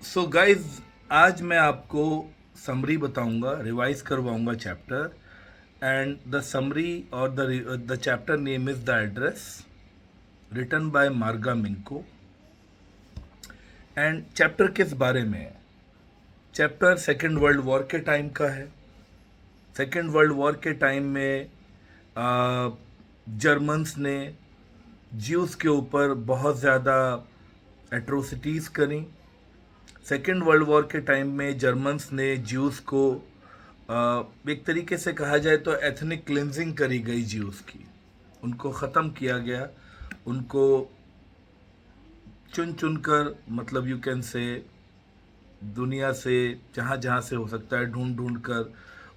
So guys, आज मैं आपको समरी बताऊंगा, रिवाइज करवाऊंगा चैप्टर। एंड द समरी और the chapter name is the address, written by Marga Minco. And chapter किस बारे में है? चैप्टर सेकेंड वर्ल्ड वॉर के टाइम का है। सेकेंड वर्ल्ड वॉर के टाइम में जर्मन्स ने ज्यूस के ऊपर बहुत ज़्यादा एट्रोसिटीज़ करी। सेकेंड वर्ल्ड वॉर के टाइम में जर्मन्स ने ज्यूस को एक तरीके से कहा जाए तो एथनिक क्लिनजिंग करी गई ज्यूस की। उनको ख़त्म किया गया। उनको चुन चुन कर, मतलब यू कैन से, दुनिया से जहाँ जहाँ से हो सकता है ढूंढ ढूंढ कर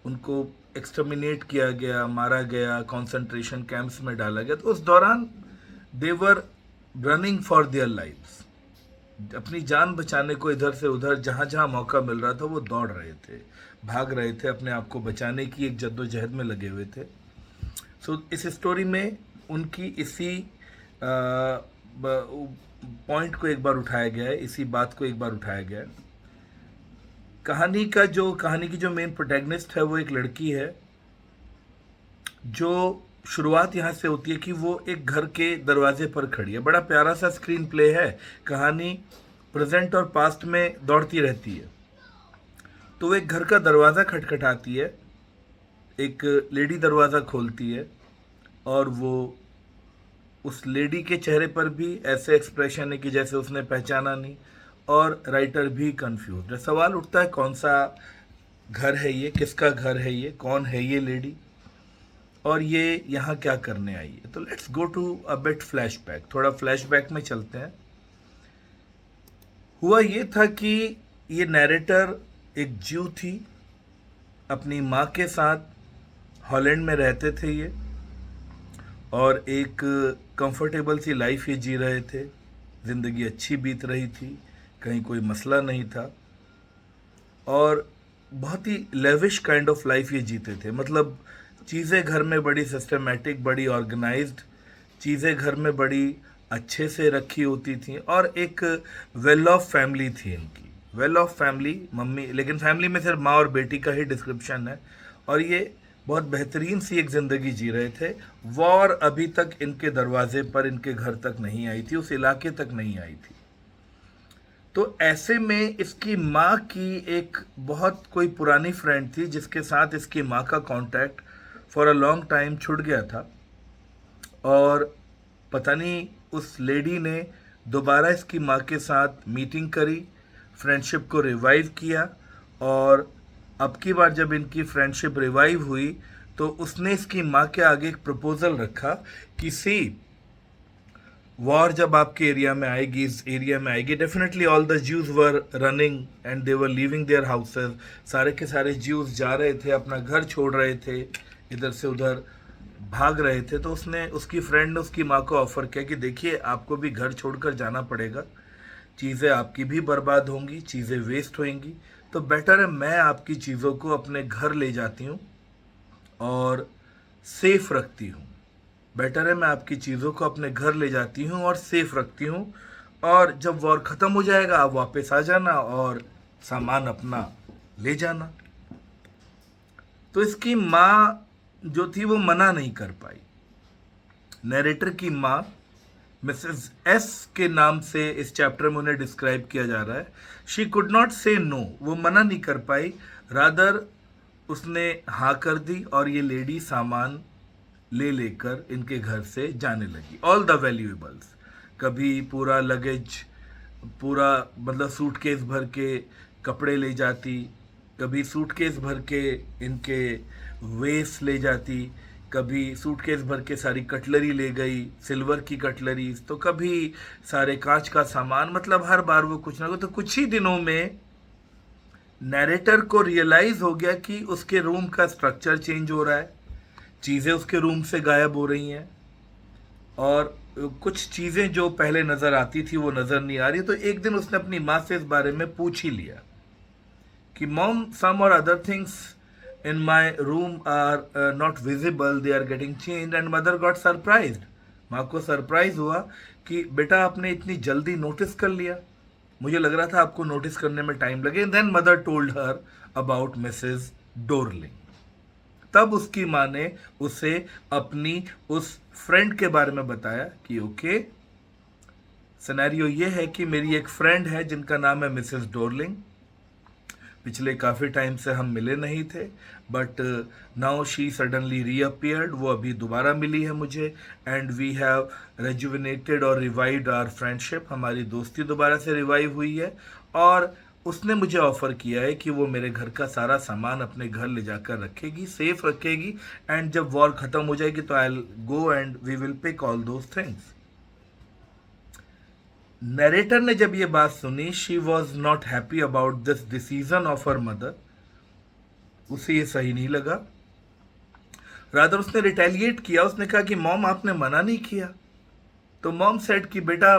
उनको एक्सटर्मिनेट किया गया, मारा गया, कॉन्सेंट्रेशन कैंप्स में डाला गया। तो उस दौरान देवर रनिंग फॉर देयर लाइव्स, अपनी जान बचाने को इधर से उधर जहाँ जहाँ मौका मिल रहा था वो दौड़ रहे थे, भाग रहे थे, अपने आप को बचाने की एक जद्दोजहद में लगे हुए थे। सो इस स्टोरी में उनकी इसी पॉइंट को एक बार उठाया गया है, इसी बात को एक बार उठाया गया है। कहानी की जो मेन प्रोटैगनिस्ट है वो एक लड़की है। जो शुरुआत यहाँ से होती है कि वो एक घर के दरवाजे पर खड़ी है। बड़ा प्यारा सा स्क्रीन प्ले है। कहानी प्रेजेंट और पास्ट में दौड़ती रहती है। तो वो एक घर का दरवाज़ा खटखटाती है। एक लेडी दरवाज़ा खोलती है और वो, उस लेडी के चेहरे पर भी ऐसे एक्सप्रेशन है कि जैसे उसने पहचाना नहीं, और राइटर भी कंफ्यूज है। सवाल उठता है कौन सा घर है ये, किसका घर है ये, कौन है ये लेडी, और ये यहाँ क्या करने आई है। तो let's go to a bit flashback. थोड़ा फ्लैशबैक में चलते हैं। हुआ ये था कि ये नैरेटर एक ज्यू थी, अपनी माँ के साथ हॉलैंड में रहते थे ये, और एक कंफर्टेबल सी लाइफ ये जी रहे थे। ज़िंदगी अच्छी बीत रही थी, कहीं कोई मसला नहीं था, और बहुत ही लेविश काइंड ऑफ लाइफ ये जीते थे। मतलब चीज़ें घर में बड़ी सिस्टमेटिक, बड़ी ऑर्गेनाइज्ड, चीज़ें घर में बड़ी अच्छे से रखी होती थी, और एक वेल ऑफ फैमिली थी इनकी। वेल ऑफ फैमिली, मम्मी, लेकिन फैमिली में सिर्फ माँ और बेटी का ही डिस्क्रिप्शन है, और ये बहुत बेहतरीन सी एक ज़िंदगी जी रहे थे। वॉर अभी तक इनके दरवाजे पर, इनके घर तक नहीं आई थी, उस इलाके तक नहीं आई थी। तो ऐसे में इसकी माँ की एक बहुत कोई पुरानी फ्रेंड थी जिसके साथ इसकी माँ का contact for a long time छूट गया था, और पता नहीं उस लेडी ने दोबारा इसकी माँ के साथ मीटिंग करी, फ्रेंडशिप को रिवाइव किया, और अब की बार जब इनकी फ्रेंडशिप रिवाइव हुई तो उसने इसकी माँ के आगे एक प्रपोजल रखा कि सी, वॉर जब आपके एरिया में आएगी, इस एरिया में आएगी, definitely all the Jews were running and they were leaving their houses. सारे के सारे ज्यूज जा रहे थे, अपना घर छोड़ रहे थे, इधर से उधर भाग रहे थे। तो उसने, उसकी फ्रेंड ने उसकी माँ को ऑफर किया कि देखिए, आपको भी घर छोड़कर जाना पड़ेगा, चीज़ें आपकी भी बर्बाद होंगी, चीज़ें वेस्ट होंगी, तो बेटर है मैं आपकी चीज़ों को अपने घर ले जाती हूँ और सेफ रखती हूँ। बेटर है मैं आपकी चीज़ों को अपने घर ले जाती हूँ और सेफ रखती हूँ, और जब वॉर ख़त्म हो जाएगा आप वापस आ जाना और सामान अपना ले जाना। तो इसकी माँ जो थी वो मना नहीं कर पाई। नरेटर की माँ, मिसेस एस के नाम से इस चैप्टर में उन्हें डिस्क्राइब किया जा रहा है। शी कुड नॉट से नो, वो मना नहीं कर पाई, रादर उसने हाँ कर दी, और ये लेडी सामान ले लेकर इनके घर से जाने लगी। ऑल द वैल्यूएबल्स, कभी पूरा लगेज, पूरा मतलब सूटकेस भर के कपड़े ले जाती, कभी सूटकेस भर के इनके वेस्ट ले जाती, कभी सूटकेस भर के सारी कटलरी ले गई, सिल्वर की कटलरी, तो कभी सारे कांच का सामान। मतलब हर बार वो कुछ ना कुछ। तो कुछ ही दिनों में नैरेटर को रियलाइज हो गया कि उसके रूम का स्ट्रक्चर चेंज हो रहा है, चीज़ें उसके रूम से गायब हो रही हैं, और कुछ चीज़ें जो पहले नज़र आती थी वो नज़र नहीं आ रही। तो एक दिन उसने अपनी माँ से इस बारे में पूछ ही लिया कि mom, some or other things in my room are not visible, they are getting change, and mother got surprised. माँ को सरप्राइज हुआ कि बेटा आपने इतनी जल्दी नोटिस कर लिया। मुझे लग रहा था आपको नोटिस करने में टाइम लगे. Then mother told her about Mrs Dorling. तब उसकी माँ ने उसे अपनी उस फ्रेंड के बारे में बताया कि ओके, सिनेरियो ये है कि मेरी एक फ्रेंड है जिनका नाम है मिसेस डोरलिंग. पिछले काफ़ी टाइम से हम मिले नहीं थे, बट नाउ शी सडनली रीअपियर्ड. वो अभी दोबारा मिली है मुझे, एंड वी हैव रेजुविनेटेड और रिवाइव्ड आवर फ्रेंडशिप. हमारी दोस्ती दोबारा से रिवाइव हुई है, और उसने मुझे ऑफर किया है कि वो मेरे घर का सारा सामान अपने घर ले जाकर रखेगी, सेफ रखेगी, एंड जब वॉर ख़त्म हो जाएगी तो I will go and we will pick all those things. Narrator ने जब ये बात सुनी, she was not happy about this decision of her mother. उसे ये सही नहीं लगा. रादर उसने रिटेलिएट किया. उसने कहा कि मॉम, आपने मना नहीं किया. तो मॉम सेड कि बेटा,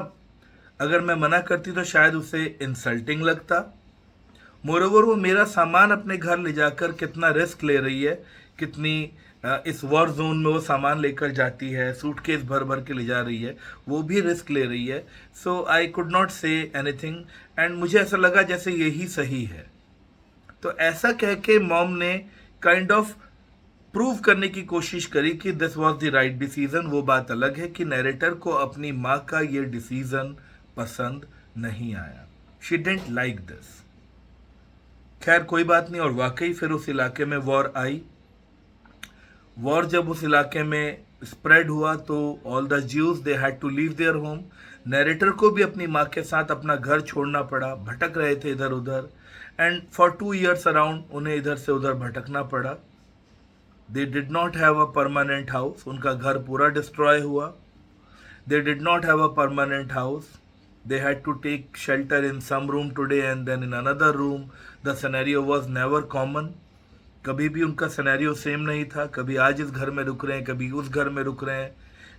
अगर मैं मना करती तो शायद उसे इंसल्टिंग लगता. मोरोवर वो मेरा सामान अपने घर ले जाकर कितना रिस्क ले रही है, कितनी इस वॉर जोन में वो सामान लेकर जाती है, सूटकेस भर भर के ले जा रही है, वो भी रिस्क ले रही है. So I could not say anything, and मुझे ऐसा लगा जैसे यही सही है. तो ऐसा कह के मॉम ने काइंड ऑफ प्रूव करने की कोशिश करी कि this was the right decision. वो बात अलग है कि नरेटर को अपनी माँ का ये डिसीजन पसंद नहीं आया. She didn't like this. खैर कोई बात नहीं. और वाकई फिर उस इलाके में वॉर आई. वॉर जब उस इलाके में स्प्रेड हुआ तो all the Jews they had to leave their home. Narrator को भी अपनी माँ के साथ अपना घर छोड़ना पड़ा. भटक रहे थे इधर उधर, एंड फॉर 2 years अराउंड उन्हें इधर से उधर भटकना पड़ा. They did not have a permanent house. उनका घर पूरा डिस्ट्रॉय हुआ. They did not have a permanent house. They had to take shelter in some room today and then in another room. The scenario was never common. कभी भी उनका scenario same नहीं था. कभी आज इस घर में रुक रहे हैं, कभी उस घर में रुक रहे हैं.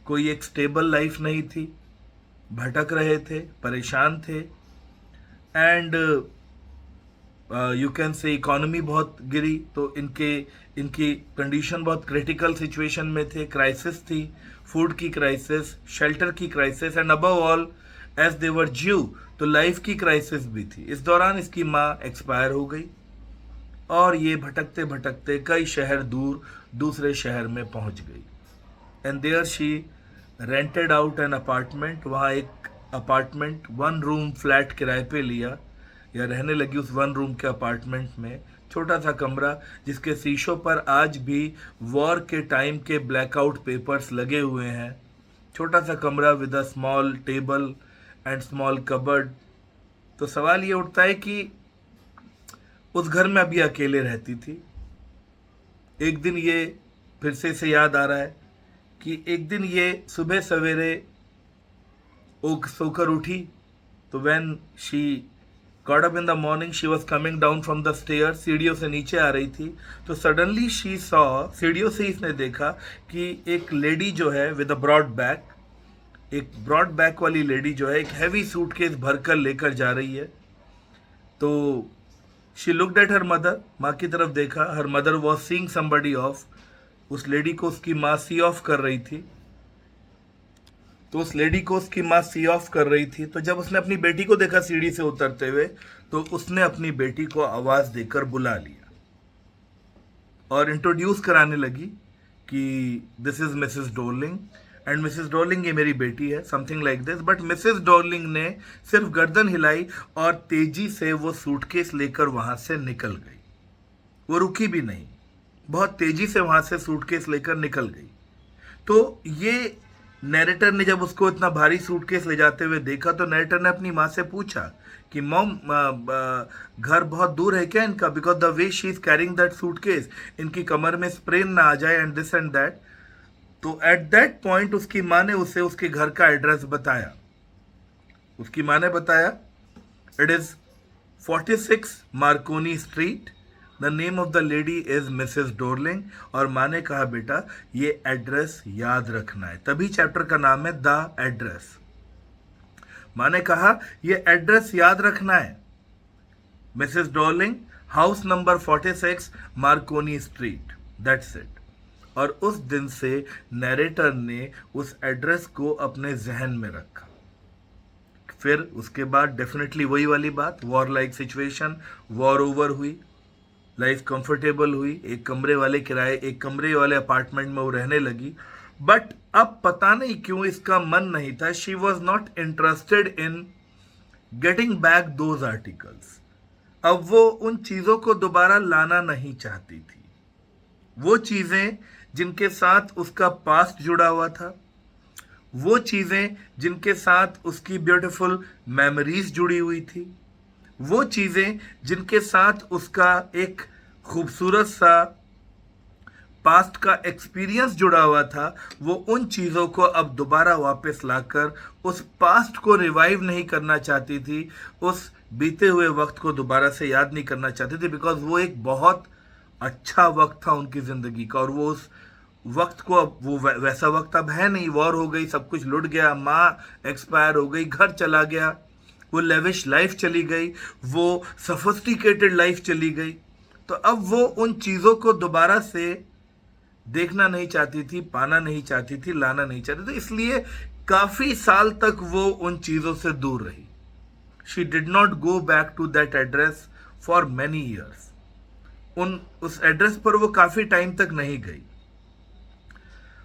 कोई एक स्टेबल लाइफ नहीं थी. भटक रहे थे, परेशान थे, एंड यू कैन से इकोनॉमी बहुत गिरी. तो इनकी कंडीशन बहुत क्रिटिकल सिचुएशन में थे. क्राइसिस थी, फूड की क्राइसिस, शेल्टर की crisis, and above all as they were Jew, तो लाइफ की क्राइसिस भी थी. इस दौरान इसकी माँ एक्सपायर हो गई, और ये भटकते भटकते कई शहर दूर दूसरे शहर में पहुंच गई. And there she rented out an apartment. वहाँ एक अपार्टमेंट 1 रूम फ्लैट किराए पे लिया, या रहने लगी उस 1 रूम के अपार्टमेंट में. छोटा सा कमरा जिसके शीशों पर आज भी वॉर के टाइम के ब्लैकआउट पेपर्स लगे हुए हैं. छोटा सा कमरा with a small table and small cupboard. तो सवाल ये उठता है कि उस घर में अभी अकेले रहती थी. एक दिन ये फिर से इसे याद आ रहा है कि एक दिन ये सुबह सवेरे सोकर उठी. तो when she got up in the morning, she was coming down from the stair. सीढ़ियों से नीचे आ रही थी. तो सडनली शी सॉ, सीढ़ियों से इसने देखा कि एक लेडी जो है विद अ ब्रॉड बैक, एक ब्रॉड बैक वाली लेडी जो है एक हैवी सूटकेस भरकर लेकर जा रही है. तो she looked at her mother. माँ की तरफ देखा. Her mother was seeing somebody of. उस लेडी को उसकी माँ सी ऑफ कर रही थी. तो उस लेडी को उसकी माँ सी ऑफ कर रही थी. तो जब उसने अपनी बेटी को देखा सीढ़ी से उतरते हुए, तो उसने अपनी बेटी को आवाज देकर बुला लिया और इंट्रोड्यूस कराने लगी कि this is Mrs Dorling, and Mrs Dorling ये मेरी बेटी है, something like this. But Mrs Dorling ने सिर्फ गर्दन हिलाई और तेजी से वो सूटकेस लेकर वहां से निकल गई. वो रुकी भी नहीं, बहुत तेजी से वहां से सूटकेस लेकर निकल गई. तो ये नैरेटर ने जब उसको इतना भारी सूटकेस ले जाते हुए देखा, तो नैरेटर ने अपनी माँ से पूछा कि मॉम, घर बहुत दूर है क्या इनका, because the way she is carrying that suitcase, इनकी कमर में स्प्रेन ना आ जाए एंड दिस एंड दैट. तो एट दैट पॉइंट उसकी माँ ने उसे उसके घर का एड्रेस बताया. उसकी माँ ने बताया it is 46 Marconi street. The name of the lady is Mrs Dorling. और माँ ने कहा बेटा ये एड्रेस याद रखना है. तभी चैप्टर का नाम है द एड्रेस. माँ ने कहा ये एड्रेस याद रखना है. Mrs Dorling, house number 46 Marconi street. That's it. और उस दिन से नैरेटर ने उस एड्रेस को अपने जहन में रखा. फिर उसके बाद डेफिनेटली वही वाली बात, war like situation, war over हुई, लाइफ कंफर्टेबल हुई, एक कमरे वाले अपार्टमेंट में वो रहने लगी। बट अब पता नहीं क्यों इसका मन नहीं था, she was not interested in getting back those articles. अब वो उन चीजों को दोबारा लाना नहीं चाहती थी, वो चीजें जिनके साथ उसका पास्ट जुड़ा हुआ था, वो चीजें जिनके साथ उसकी ब्यूटीफुल मेमोरीज जुड़ी हुई थी, वो चीजें जिनके साथ उसका एक खूबसूरत सा पास्ट का एक्सपीरियंस जुड़ा हुआ था, वो उन चीज़ों को अब दोबारा वापस लाकर उस पास्ट को रिवाइव नहीं करना चाहती थी, उस बीते हुए वक्त को दोबारा से याद नहीं करना चाहती थी, बिकॉज वो एक बहुत अच्छा वक्त था उनकी ज़िंदगी का, और वो उस वक्त को अब वो वैसा वक्त अब है नहीं। वॉर हो गई, सब कुछ लुट गया, माँ एक्सपायर हो गई, घर चला गया, वो लेविश लाइफ चली गई, वो सफिस्टिकेटेड लाइफ चली गई। तो अब वो उन चीज़ों को दोबारा से देखना नहीं चाहती थी, पाना नहीं चाहती थी, लाना नहीं चाहती थी, इसलिए काफी साल तक वो उन चीजों से दूर रही। She did not go back to that address for many years. उस एड्रेस पर वो काफी टाइम तक नहीं गई।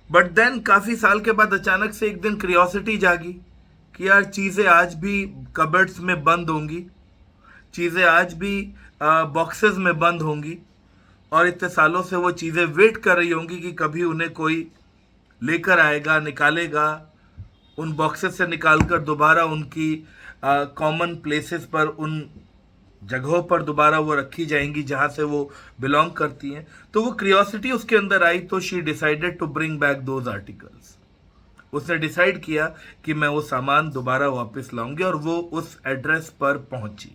बट देन काफी साल के बाद अचानक से एक दिन क्यूरियोसिटी जागी कि यार चीजें आज भी कबर्ड्स में बंद होंगी, चीजें आज भी बॉक्सेस में बंद होंगी, और इतने सालों से वो चीज़ें वेट कर रही होंगी कि कभी उन्हें कोई लेकर आएगा, निकालेगा, उन बॉक्सेस से निकालकर दोबारा उनकी कॉमन प्लेसेस पर, उन जगहों पर दोबारा वो रखी जाएंगी जहाँ से वो बिलोंग करती हैं। तो वो क्यूरियोसिटी उसके अंदर आई, तो she decided to bring back those articles. उसने डिसाइड किया कि मैं वो सामान दोबारा वापस लाऊंगी, और वो उस एड्रेस पर पहुंची।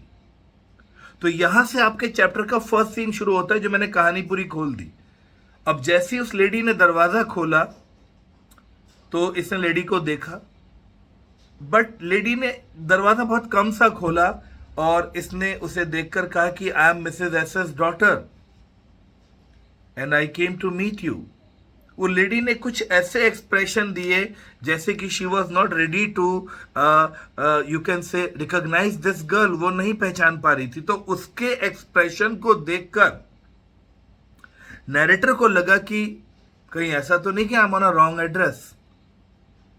तो यहां से आपके चैप्टर का फर्स्ट सीन शुरू होता है, जो मैंने कहानी पूरी खोल दी। अब जैसे ही उस लेडी ने दरवाजा खोला तो इसने लेडी को देखा, बट लेडी ने दरवाजा बहुत कम सा खोला, और इसने उसे देखकर कहा कि I am Mrs S daughter and I came to meet you. वो लेडी ने कुछ ऐसे एक्सप्रेशन दिए जैसे कि she was not ready to you can say recognise this girl, वो नहीं पहचान पा रही थी। तो उसके एक्सप्रेशन को देखकर नैरेटर को लगा कि कहीं ऐसा तो नहीं कि I M on a wrong address.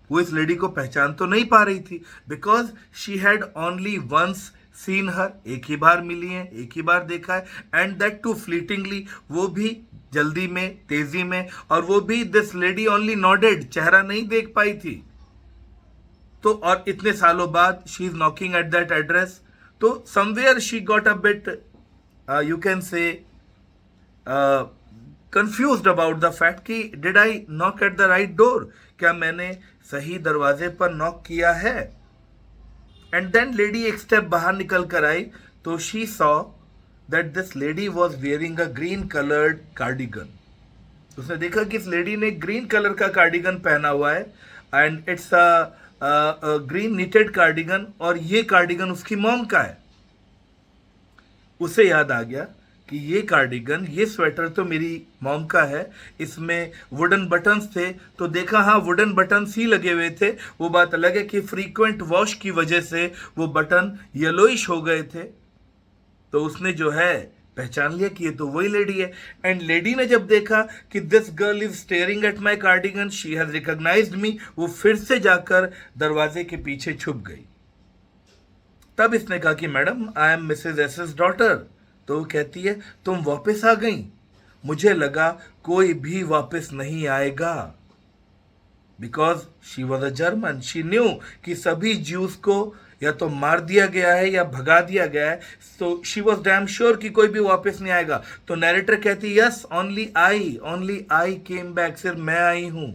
वो इस लेडी को पहचान तो नहीं पा रही थी, because she had only once seen her, एक ही बार मिली है, एक ही बार देखा है, एंड दैट टू फ्लीटिंगली, वो भी जल्दी में, तेजी में, और वो भी दिस लेडी ओनली नॉडेड, चेहरा नहीं देख पाई थी। तो और इतने सालों बाद she is knocking at that address, तो somewhere she got a bit you can say confused about the fact कि did I knock at the right door, क्या मैंने सही दरवाजे पर नॉक किया है। एंड देन लेडी एक स्टेप बाहर निकल कर आई, तो she saw that this lady was wearing a green colored cardigan. उसने देखा कि इस लेडी ने ग्रीन कलर का कार्डिगन पहना हुआ है, and it's a green knitted cardigan, और ये कार्डिगन उसकी मॉम का है। उसे याद आ गया कि ये कार्डिगन, ये स्वेटर तो मेरी मॉम का है, इसमें वुडन बटन्स थे। तो देखा, हाँ वुडन बटन्स ही लगे हुए थे। वो बात अलग है कि फ्रीक्वेंट वॉश की वजह से वो बटन येलोइश हो गए थे। तो उसने जो है पहचान लिया कि ये तो वही लेडी है। एंड लेडी ने जब देखा कि this girl is staring at my cardigan, she has recognised me, वो फिर से जाकर दरवाजे के पीछे छुप गई। तब इसने कहा कि madam I am Mrs S daughter. तो वो कहती है तुम वापस आ गई, मुझे लगा कोई भी वापस नहीं आएगा, because she was a German. She knew कि सभी ज्यूज को या तो मार दिया गया है या भगा दिया गया है। तो शी वॉज डैम श्योर कि कोई भी वापस नहीं आएगा। तो नैरेटर कहती yes only I came back, सिर्फ मैं आई हूं।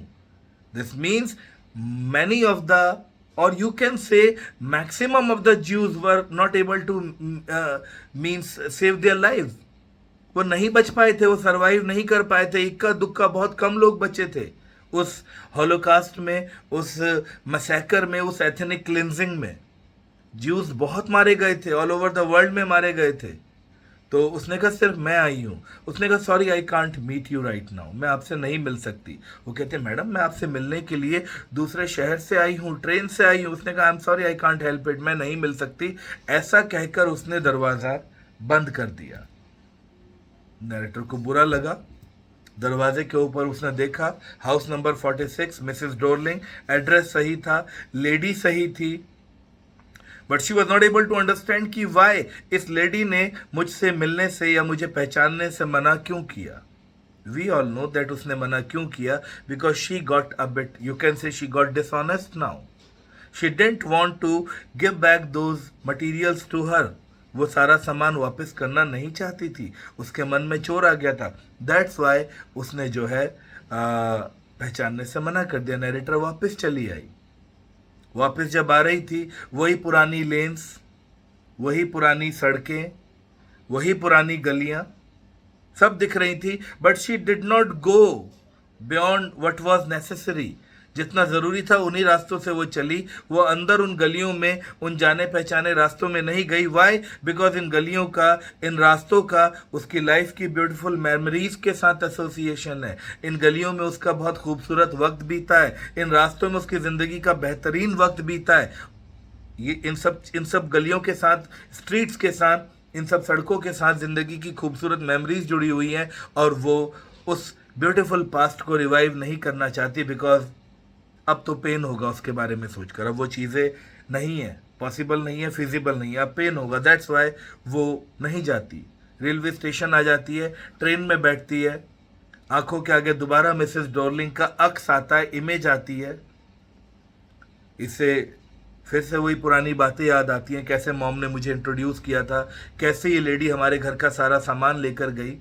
This means many of the, और you can say maximum of the Jews were not able to means save their life. वो नहीं बच पाए थे, वो सर्वाइव नहीं कर पाए थे। इक्का दुक्का बहुत कम लोग बचे थे उस हॉलोकास्ट में, उस मैसेकर में, उस एथनिक क्लिंजिंग में। ज्यूज बहुत मारे गए थे, ऑल ओवर द वर्ल्ड में मारे गए थे। तो उसने कहा सिर्फ मैं आई हूँ। उसने कहा sorry I can't meet you right now, मैं आपसे नहीं मिल सकती। वो कहते मैडम मैं आपसे मिलने के लिए दूसरे शहर से आई हूँ, ट्रेन से आई हूँ। उसने कहा I am sorry I can't help it, मैं नहीं मिल सकती। ऐसा कहकर उसने दरवाज़ा बंद कर दिया। नरेटर को बुरा लगा। दरवाजे के ऊपर उसने देखा house number 46, Mrs Dorling, address सही था, लेडी सही थी, but she was not able to understand कि वाई इस लेडी ने मुझसे मिलने से या मुझे पहचानने से मना क्यों किया। वी ऑल नो दैट उसने मना क्यों किया, because she got a bit, you can say she got dishonest now. She didn't want to give back those materials to her. वो सारा सामान वापस करना नहीं चाहती थी, उसके मन में चोर आ गया था। दैट्स वाई उसने जो है पहचानने से मना कर दिया। नरेटर वापस चली आई। वापस जब आ रही थी, वही पुरानी लेन्स, वही पुरानी सड़कें, वही पुरानी गलियां सब दिख रही थी, but she did not go beyond what was necessary. जितना ज़रूरी था उन्हीं रास्तों से वो चली। वो अंदर उन गलियों में, उन जाने पहचाने रास्तों में नहीं गई। वाई? बिकॉज इन गलियों का, इन रास्तों का उसकी लाइफ की ब्यूटीफुल मेमोरीज के साथ एसोसिएशन है। इन गलियों में उसका बहुत खूबसूरत वक्त बीता है। इन रास्तों में उसकी ज़िंदगी का बेहतरीन वक्त बीता है। ये इन सब गलियों के साथ, स्ट्रीट्स के साथ, इन सब सड़कों के साथ ज़िंदगी की खूबसूरत मेमोरीज जुड़ी हुई हैं, और वो उस ब्यूटीफुल पास्ट को रिवाइव नहीं करना चाहती, बिकॉज अब तो पेन होगा उसके बारे में सोचकर। अब वो चीज़ें नहीं है, पॉसिबल नहीं है, फिजिबल नहीं है, अब पेन होगा। दैट्स वाई वो नहीं जाती। रेलवे स्टेशन आ जाती है, ट्रेन में बैठती है, आंखों के आगे दोबारा मिसेस डॉर्लिंग का अक्स आता है, इमेज आती है। इससे फिर से वही पुरानी बातें याद आती हैं, कैसे मॉम ने मुझे इंट्रोड्यूस किया था, कैसे ये लेडी हमारे घर का सारा सामान लेकर गई।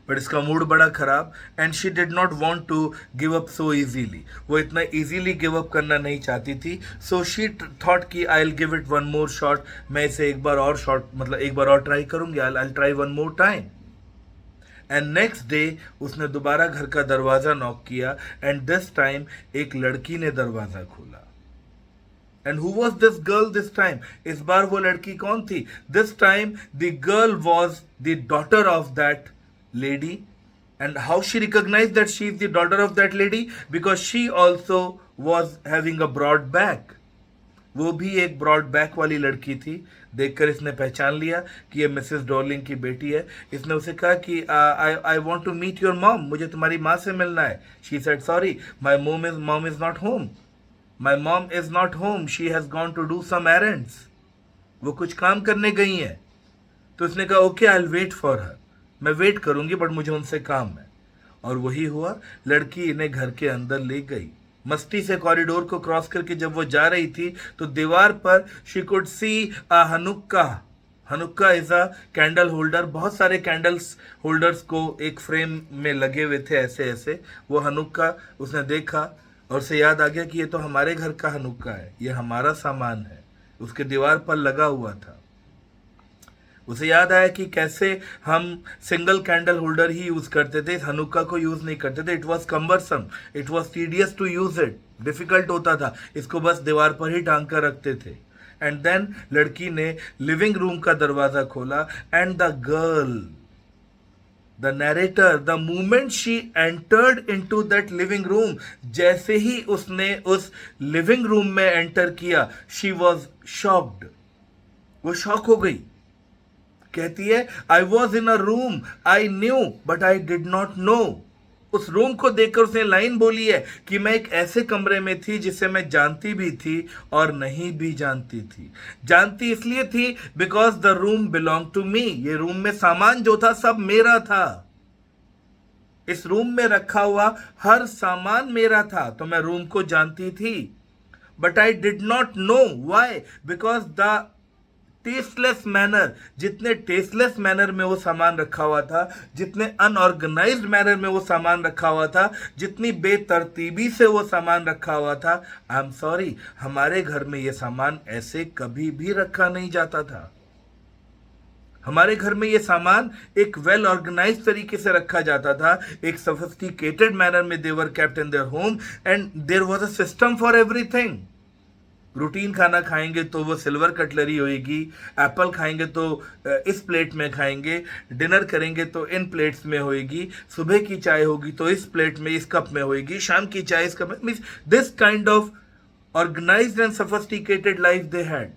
बट इसका मूड बड़ा खराब, and she did not want to give up so easily. वो इतना इजीली गिव अप करना नहीं चाहती थी। सो शी थॉट कि I will give it one more shot, मैं इसे एक बार और शॉट, मतलब एक बार और ट्राई करूंगी, I will try one more time. And next day उसने दोबारा घर का दरवाजा नॉक किया, एंड दिस टाइम एक लड़की ने दरवाजा खोला। And who was this girl this time? इस बार वो लड़की कौन थी? This time the girl was the daughter of that lady. And how she recognized that she is the daughter of that lady? Because she also was having a broad back. वो भी एक broad back वाली लड़की थी। देखकर इसने पहचान लिया कि ये मिसेस डॉर्लिंग की बेटी है। इसने उसे कहा कि I want to meet your mom, मुझे तुम्हारी माँ से मिलना है। She said sorry, my mom is not home, my mom is not home, she has gone to do some errands. वो कुछ काम करने गई हैं। तो उसने कहा okay I will wait for her, मैं वेट करूंगी, बट मुझे उनसे काम है। और वही हुआ, लड़की इन्हें घर के अंदर ले गई। मस्ती से कॉरिडोर को क्रॉस करके जब वो जा रही थी, तो दीवार पर she could see a Hanukkah. Hanukkah is a candle holder. बहुत सारे कैंडल्स होल्डर्स को एक फ्रेम में लगे हुए थे ऐसे ऐसे। वो हनुक्का उसने देखा और उसे याद आ गया कि ये तो हमारे घर का हनुक्का है, ये हमारा सामान है। उसके दीवार पर लगा हुआ था। उसे याद आया कि कैसे हम सिंगल कैंडल होल्डर ही यूज करते थे, इस हनुक्का को यूज नहीं करते थे। It was cumbersome, it was tedious to use it, difficult होता था, इसको बस दीवार पर ही टांग कर रखते थे। एंड देन लड़की ने लिविंग रूम का दरवाजा खोला, and the girl, the narrator, the moment she entered into that living room, जैसे ही उसने उस लिविंग रूम में एंटर किया, शी वॉज शॉक्ड। वो शॉक हो गई। कहती है I was in a room I knew but I did not know. उस रूम को देखकर उसने लाइन बोली है कि मैं एक ऐसे कमरे में थी जिसे मैं जानती भी थी और नहीं भी जानती थी। जानती इसलिए थी because the room belong to me. ये रूम में सामान जो था सब मेरा था। इस रूम में रखा हुआ हर सामान मेरा था, तो मैं रूम को जानती थी। But I did not know why, because the tasteless manner, जितने टेस्टलेस मैनर में वो सामान रखा हुआ था, जितने अनऑर्गेनाइज्ड मैनर में वो सामान रखा हुआ था, जितनी बेतरतीबी से वो सामान रखा हुआ था, आई एम सॉरी, हमारे घर में ये सामान ऐसे कभी भी रखा नहीं जाता था। हमारे घर में ये सामान एक वेल ऑर्गेनाइज तरीके से रखा जाता था, एक सोफिस्टिकेटेड मैनर में they were kept in their home, and there was a system for everything. Routine खाना खाएंगे तो वो सिल्वर कटलरी होएगी, एप्पल खाएंगे तो इस प्लेट में खाएंगे, डिनर करेंगे तो इन प्लेट्स में होएगी, सुबह की चाय होगी तो इस प्लेट में इस कप में होएगी, शाम की चाय इस कप में, means this kind of organised and sophisticated life they had.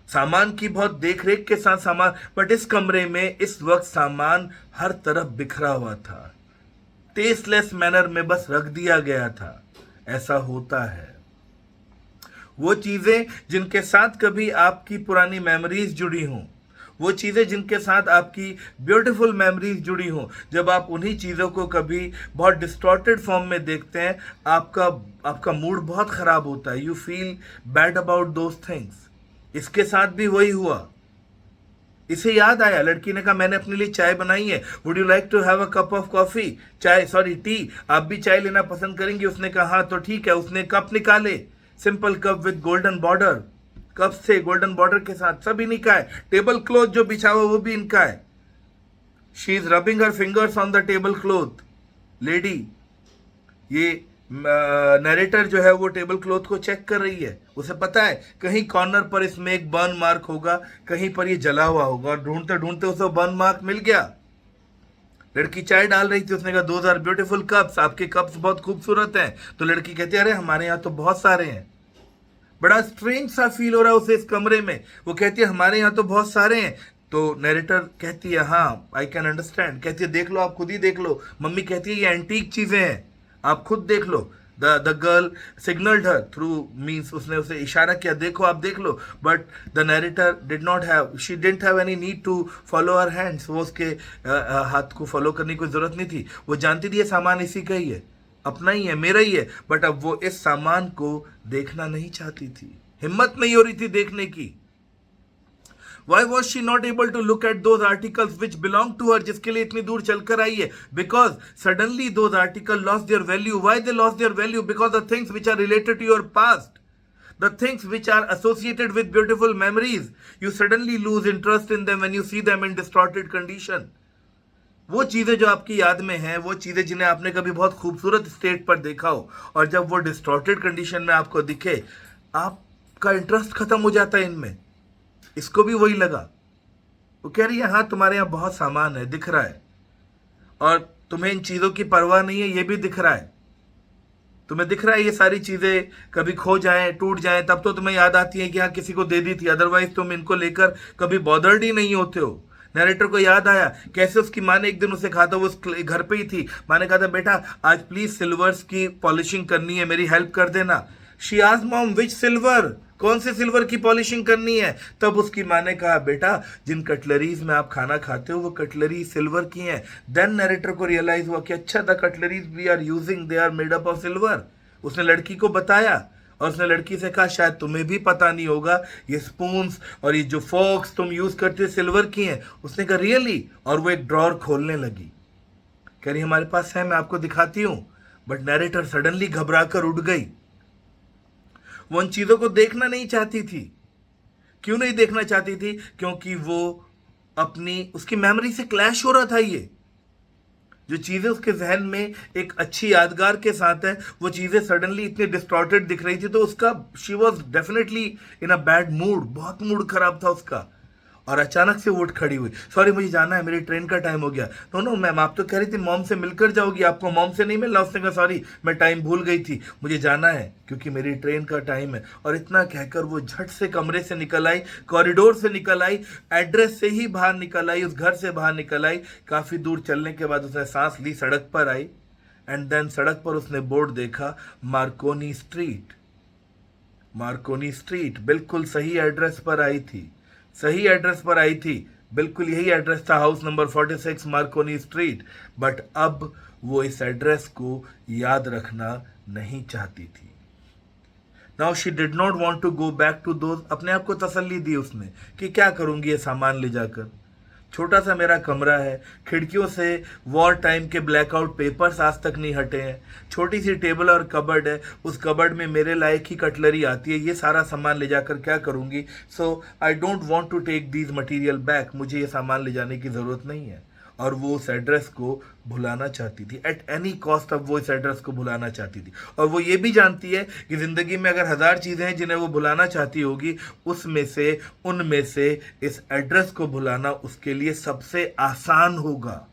सामान की बहुत देख रेख के साथ सामान, बट इस कमरे में इस वक्त सामान हर तरफ बिखरा हुआ था, टेस्टलेस मैनर में बस रख दिया गया था। ऐसा होता है। वो चीजें जिनके साथ कभी आपकी पुरानी मेमोरीज जुड़ी हों, वो चीजें जिनके साथ आपकी ब्यूटीफुल मेमोरीज जुड़ी हों, जब आप उन्हीं चीजों को कभी बहुत डिस्टॉर्टेड फॉर्म में देखते हैं, आपका मूड बहुत खराब होता है। You feel bad about those things. इसके साथ भी वही हुआ। इसे याद आया, लड़की ने कहा मैंने अपने लिए चाय बनाई है, would you like to have a cup of coffee, चाय सॉरी टी, आप भी चाय लेना पसंद करेंगे? उसने कहा हाँ तो ठीक है। उसने कप निकाले, simple cup with golden border, cup से गोल्डन बॉर्डर के साथ, सब इन्हीं का है। टेबल क्लॉथ जो बिछा हुआ वो भी इनका है। She is rubbing her fingers on the table cloth. Lady, ये नरेटर जो है वो टेबल क्लॉथ को चेक कर रही है। उसे पता है कहीं कॉर्नर पर इसमें एक बर्न मार्क होगा, कहीं पर ये जला हुआ होगा, और ढूंढते ढूंढते उसे बर्न मार्क मिल गया। लड़की चाय डाल रही थी, उसने कहा 2 आर ब्यूटीफुल कप्स, आपके कप्स बहुत खूबसूरत हैं। तो लड़की कहती है अरे हमारे यहाँ तो बहुत सारे हैं। बड़ा स्ट्रेंज सा फील हो रहा है उसे इस कमरे में। वो कहती है हमारे यहाँ तो बहुत सारे हैं। तो नरेटर कहती है हाँ आई कैन अंडरस्टैंड। कहती है देख लो, आप खुद ही देख लो। मम्मी कहती है ये एंटीक चीजें हैं, आप खुद देख लो। The girl signalled her through, means उसने उसे इशारा किया, देखो आप देख लो। But the narrator did not have, she didn't have any need to follow her hands. वो उसके हाथ को फॉलो करने की कोई जरूरत नहीं थी। वो जानती थी ये सामान इसी का ही है, अपना ही है, मेरा ही है। बट अब वो इस सामान को देखना नहीं चाहती थी, हिम्मत नहीं हो रही थी देखने की। Why was she not able to look at those articles which belong to her, जिसके लिए इतनी दूर चलकर आई है? Because suddenly those articles lost their value. Why they lost their value? Because the things which are related to your past, the things which are associated with beautiful memories, you suddenly lose interest in them when you see them in distorted condition. वो चीजें जो आपकी याद में हैं, वो चीजें जिन्हें आपने कभी बहुत खूबसूरत स्टेट पर देखा हो, और जब वो डिस्टॉर्टेड कंडीशन में आपको दिखे, आपका इंटरेस्ट खत्म हो जाता है इनमें। इसको भी वही लगा। वो कह रही है हाँ तुम्हारे यहाँ बहुत सामान है, दिख रहा है, और तुम्हें इन चीजों की परवाह नहीं है, ये भी दिख रहा है। तुम्हें दिख रहा है ये सारी चीजें कभी खो जाएं, टूट जाएं, तब तो तुम्हें याद आती है कि हाँ किसी को दे दी थी, अदरवाइज तुम इनको लेकर कभी बॉदर्ड ही नहीं होते हो। नरेटर को याद आया कैसे उसकी माँ ने एक दिन उसे कहा था, वो घर पे ही थी, माँ ने कहा था बेटा आज प्लीज सिल्वर्स की पॉलिशिंग करनी है, मेरी हेल्प कर देना। She asked mom which silver, कौन से सिल्वर की पॉलिशिंग करनी है? तब उसकी माँ ने कहा बेटा जिन कटलरीज में आप खाना खाते हो वो कटलरी सिल्वर की हैं। देन नरेटर को रियलाइज हुआ कि अच्छा the cutleries we are using they are made up of silver. उसने लड़की को बताया, और उसने लड़की से कहा शायद तुम्हें भी पता नहीं होगा, ये स्पून्स और ये जो फोक्स तुम यूज करते हो सिल्वर की हैं। उसने कहा रियली? और वो एक ड्रॉर खोलने लगी, कह रही हमारे पास है, मैं आपको दिखाती हूँ। बट नरेटर सडनली घबरा कर उठ गई। वो उन चीजों को देखना नहीं चाहती थी। क्यों नहीं देखना चाहती थी? क्योंकि वो उसकी मेमोरी से क्लैश हो रहा था। ये जो चीजें उसके जहन में एक अच्छी यादगार के साथ है, वो चीजें सडनली इतनी डिस्टॉर्टेड दिख रही थी, तो उसका she was definitely in a bad mood, बहुत मूड खराब था उसका। और अचानक से वो उठ खड़ी हुई, सॉरी मुझे जाना है, मेरी ट्रेन का टाइम हो गया। नो नो मैम, आप तो कह रही थी मॉम से मिलकर जाओगी, आपको मॉम से नहीं मिलना? उसने कहा सॉरी मैं टाइम भूल गई थी, मुझे जाना है क्योंकि मेरी ट्रेन का टाइम है। और इतना कहकर वो झट से कमरे से निकल आई, कॉरिडोर से निकल आई, एड्रेस से ही बाहर निकल आई, उस घर से बाहर निकल आई। काफ़ी दूर चलने के बाद उसने सांस ली, सड़क पर आई, एंड देन सड़क पर उसने बोर्ड देखा, मार्कोनी स्ट्रीट। मार्कोनी स्ट्रीट बिल्कुल सही एड्रेस पर आई थी, सही एड्रेस पर आई थी, बिल्कुल यही एड्रेस था, house number 46 Marconi street. But अब वो इस एड्रेस को याद रखना नहीं चाहती थी। Now she did not want to go back to those. अपने आप को तसल्ली दी उसने कि क्या करूंगी ये सामान ले जाकर, छोटा सा मेरा कमरा है, खिड़कियों से वॉर टाइम के ब्लैकआउट पेपर्स आज तक नहीं हटे हैं, छोटी सी टेबल और कबर्ड है, उस कबर्ड में मेरे लायक ही कटलरी आती है, ये सारा सामान ले जाकर क्या करूंगी? So I don't want to take these material back, मुझे ये सामान ले जाने की ज़रूरत नहीं है। और वो उस एड्रेस को भुलाना चाहती थी। एट एनी कॉस्ट अब वो इस एड्रेस को भुलाना चाहती थी, और वो ये भी जानती है कि ज़िंदगी में अगर 1000 चीज़ें हैं जिन्हें वो भुलाना चाहती होगी, उनमें से इस एड्रेस को भुलाना उसके लिए सबसे आसान होगा।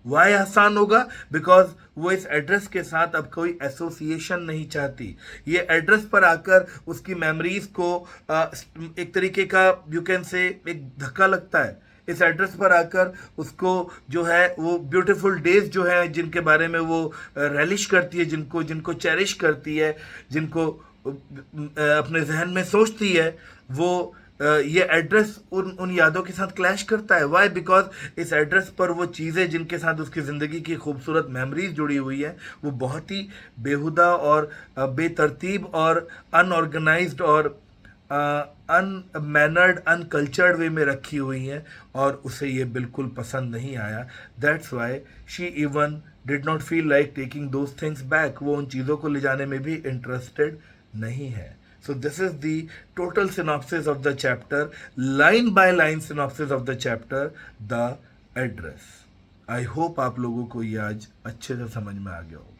वाई आसान होगा? बिकॉज वो इस एड्रेस के साथ अब कोई एसोसिएशन नहीं चाहती। ये एड्रेस पर आकर उसकी मेमोरीज को एक तरीके का यू कैन से एक धक्का लगता है। इस एड्रेस पर आकर उसको जो है वो ब्यूटीफुल डेज जो है जिनके बारे में वो रेलिश करती है, जिनको चेरिश करती है, जिनको अपने जहन में सोचती है, वो ये एड्रेस उन यादों के साथ क्लैश करता है। वाई? बिकॉज इस एड्रेस पर वो चीज़ें जिनके साथ उसकी ज़िंदगी की खूबसूरत मेमोरीज जुड़ी हुई है वो बहुत ही बेहुदा और बेतरतीब और अनऑर्गेनाइज्ड और अनमैनर्ड अनकल्चर्ड वे में रखी हुई हैं, और उसे ये बिल्कुल पसंद नहीं आया। That's why she even did not feel like taking those things back. वो उन चीज़ों को ले जाने में भी इंटरेस्टेड नहीं है। So this is the total synopsis of the chapter, line by line synopsis of the chapter, The Address. I hope आप लोगों को ये आज अच्छे से समझ में आ गया हो।